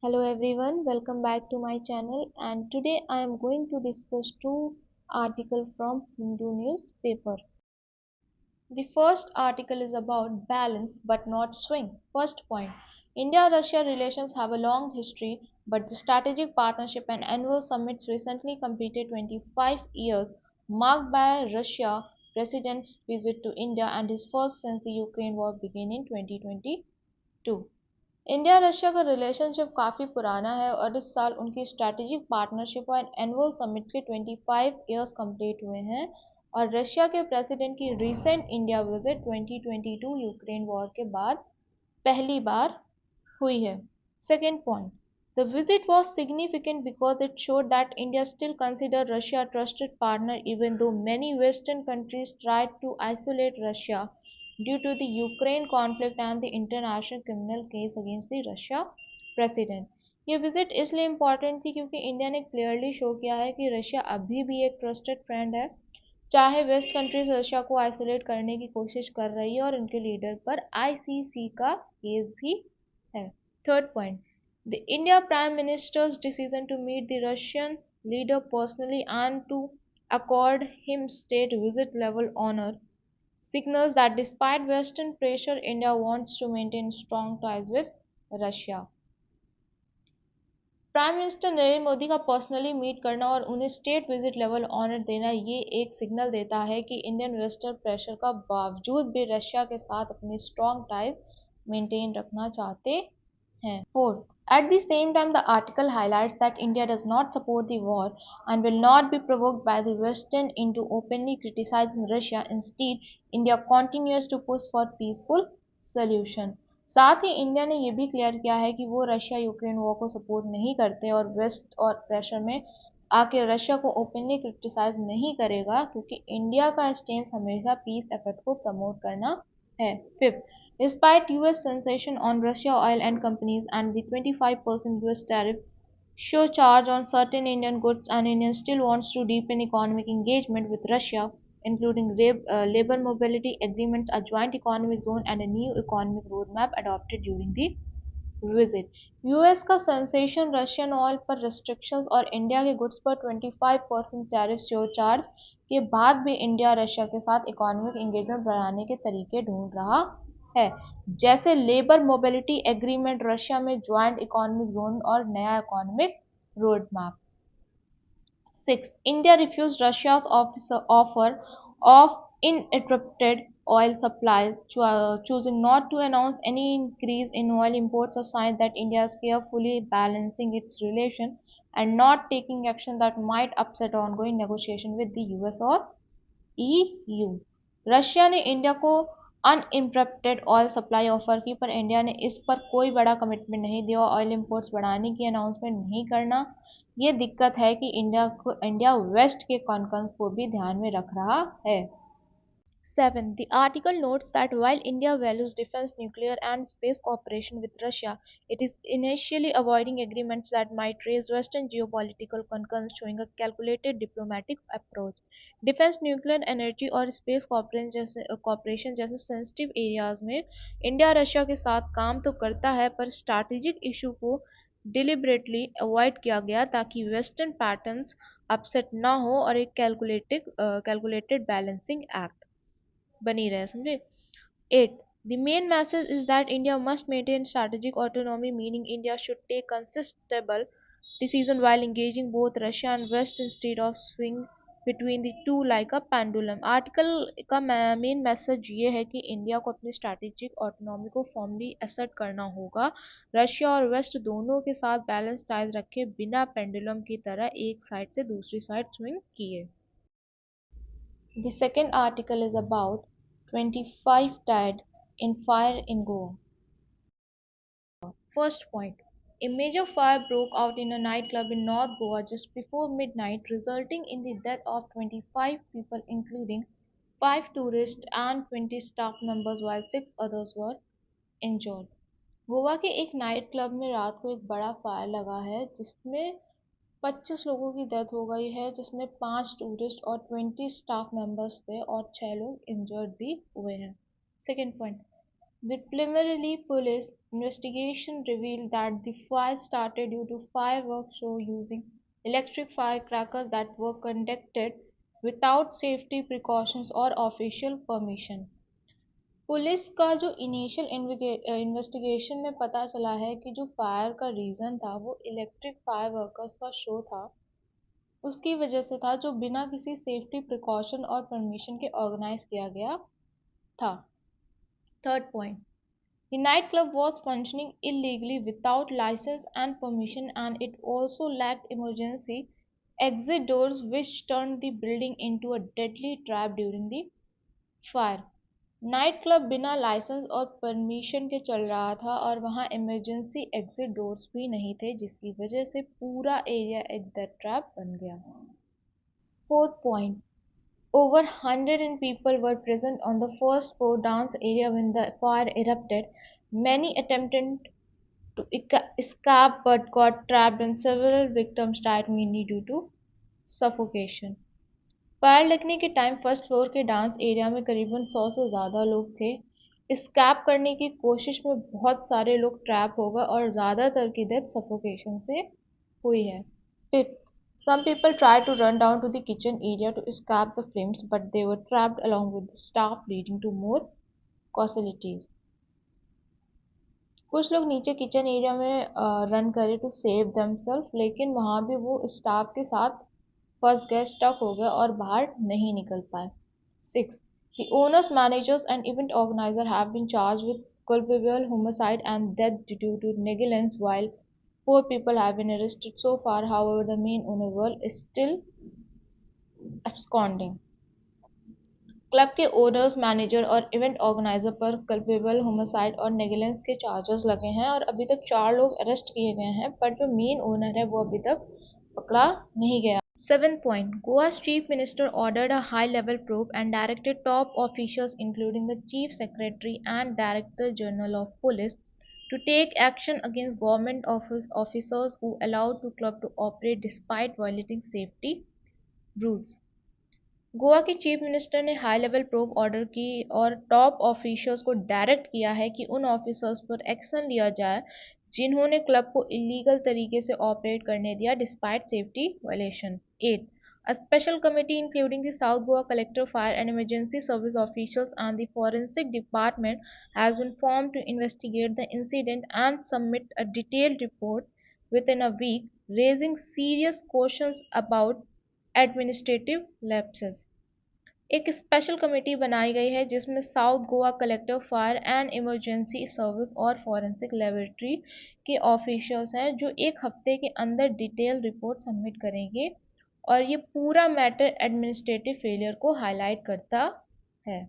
Hello everyone, welcome back to my channel and today I am going to discuss two articles from Hindu newspaper. The first article is about balance but not swing. First point, India-Russia relations have a long history, but the strategic partnership and annual summits recently completed 25 years, marked by Russia President's visit to India and his first since the Ukraine war began in 2022. India Russia का relationship काफ़ी पुराना है और इस साल उनकी strategic partnership और annual summits के 25 इयर्स कंप्लीट हुए हैं और रशिया के प्रेसिडेंट की recent India visit 2022 Ukraine war के बाद पहली बार हुई है. Second point, the visit was significant because it showed that India still considers Russia a trusted partner even though many Western countries tried to isolate Russia due to the Ukraine conflict and the international criminal case against the Russia president. ये visit इसलिए important थी क्योंकि India ने clearly show किया है कि Russia अभी भी एक ट्रस्टेड फ्रेंड है, चाहे वेस्ट कंट्रीज रशिया को आइसोलेट करने की कोशिश कर रही है और उनके लीडर पर आईसीसी का केस भी है. Third point, the India Prime Minister's decision to meet the Russian leader personally and to accord him state visit level honor signals that despite Western pressure, India wants to maintain strong ties with Russia. Prime minister Narendra Modi का personally meet करना और उन्हें state visit level honour देना ये एक signal देता है कि इंडियन वेस्टर्न प्रेशर का बावजूद भी रशिया के साथ अपनी स्ट्रॉन्ग टाइज मेंटेन रखना चाहते हैं. Fourth, at the same time, the article highlights that India does not support the war and will not be provoked by the Western into openly criticizing Russia. Instead, India continues to push for peaceful solution. साथ ही India ने ये भी clear किया है कि वो Russia Ukraine war को support नहीं करते और वेस्ट और प्रेशर में आके रशिया को ओपनली क्रिटिसाइज नहीं करेगा क्योंकि इंडिया का स्टेंस हमेशा पीस एफर्ट को प्रमोट करना है. Fifth, despite US sanction on Russia oil and companies and the 25% US tariff surcharge on certain Indian goods, and India still wants to deepen economic engagement with Russia, including labor mobility agreements, a joint economic zone, and a new economic roadmap adopted during the visit. US का sensation Russian oil पर restrictions और India के goods पर 25% tariff surcharge के बाद भी India Russia के साथ इकोनॉमिक एंगेजमेंट बढ़ाने के तरीके ढूंढ रहा है, जैसे लेबर मोबिलिटी एग्रीमेंट, रशिया में ज्वाइंट इकोनॉमिक जोन और नया economic road map. Sixth, India refused Russia's offer of uninterrupted oil supplies, choosing not to announce any increase in oil imports, a sign that India is carefully balancing its relation and not taking action that might upset ongoing negotiation with the US or EU. Russia ने India को uninterrupted oil supply offer की, पर India ने इस पर कोई बड़ा commitment नहीं दिया और ऑयल इंपोर्ट्स बढ़ाने की अनाउंसमेंट नहीं करना. ये दिक्कत है कि इंडिया वेस्ट के कॉन्कर्स को भी ध्यान में रख रहा है. 7. The article notes that while India values defense, nuclear, and space cooperation with Russia, it is initially avoiding agreements that might raise Western geopolitical concerns, showing a calculated diplomatic approach. Defence, nuclear energy और space corporation जैसे sensitive areas में India Russia के साथ काम तो करता है, पर स्ट्रैटेजिक इशू को डिलिबरेटली अवॉइड किया गया ताकि वेस्टर्न पैटर्न्स अपसेट ना हो और एक कैलकुलेटेड बैलेंसिंग एक्ट बनी रहे, समझे. 8. The main message is that India must maintain strategic autonomy, meaning India should take consistable decision while engaging both Russia and West instead of swing between the two like a pendulum. Article का main message ये है कि India को अपनी strategic autonomy को formally assert करना होगा, Russia और वेस्ट दोनों के साथ बैलेंस टाइज रखे बिना पेंडुलम की तरह एक साइड से दूसरी साइड स्विंग किए. The second article is about 25 died in fire in Goa. First point, a major fire broke out in a nightclub in North Goa just before midnight, resulting in the death of 25 people, including 5 tourists and 20 staff members, while 6 others were injured. Goa के एक night club में रात को एक बड़ा fire लगा है जिसमें 25 लोगों की डेथ हो गई है, जिसमें 5 टूरिस्ट और 20 स्टाफ मेंबर्स थे और 6 लोग इंजर्ड भी हुए हैं. Second point, The preliminary police investigation revealed that the fire started due to fireworks show using electric firecrackers that were conducted without safety precautions or official permission. Police का जो initial investigation में पता चला है कि जो फायर का reason था वो इलेक्ट्रिक फायर वर्कर्स का शो था, उसकी वजह से था, जो बिना किसी सेफ्टी प्रिकॉशन और परमिशन के ऑर्गेनाइज किया गया था। Third point, the nightclub was functioning illegally without license and permission, and it also lacked emergency exit doors, which turned the building into a deadly trap during the fire. Night club बिना licence और permission के चल रहा था और वहाँ emergency exit doors भी नहीं थे, जिसकी वजह से पूरा एरिया एक डेथ ट्रैप बन गया। Fourth point, over 100 people were present on the first floor dance area when the fire erupted. Many attempted to escape but got trapped, and several victims died mainly due to suffocation. Fire लगने के time first floor के dance area में करीबन 100 से ज़्यादा लोग थे। स्कैप करने की कोशिश में बहुत सारे लोग ट्रैप हो गए और ज़्यादातर की डेथ सफोकेशन से हुई है। Fifth, some people tried to run down to the kitchen area to escape the flames, but they were trapped along with the staff, leading to more casualties. कुछ लोग नीचे किचन एरिया में run करे to save themselves, लेकिन वहाँ भी वो staff के साथ फंस गए, स्टक हो गए और बाहर नहीं निकल पाए। 6. The owners, managers and event organizer have been charged with culpable homicide and death due to negligence, while 4 people have been arrested so far. However, the main owner is still absconding. Club के owners, manager और event organiser पर culpable homicide और नेगलेंस के charges लगे हैं और अभी तक 4 लोग अरेस्ट किए गए हैं, पर जो मेन ओनर है वो अभी तक पकड़ा नहीं गया। 7th point, Goa's chief minister ordered a high-level probe and directed top officials including the chief secretary and director general of police to take action against government officers who allowed the club to operate despite violating safety rules. Goa के chief minister ने high level probe order की और top officials को direct किया है कि उन officers पर एक्शन लिया जाए जिन्होंने क्लब को इलीगल तरीके से ऑपरेट करने दिया despite safety violation. 8. A special committee including the South Goa Collector, Fire and Emergency Service officials and the Forensic Department has been formed to investigate the incident and submit a detailed report within a week, raising serious questions about administrative lapses. एक special committee बनाई गई है जिसमें south Goa collector, fire and emergency service और forensic laboratory के officers हैं जो एक हफ्ते के अंदर डिटेल रिपोर्ट सबमिट करेंगे और ये पूरा मैटर एडमिनिस्ट्रेटिव फेलियर को हाईलाइट करता है।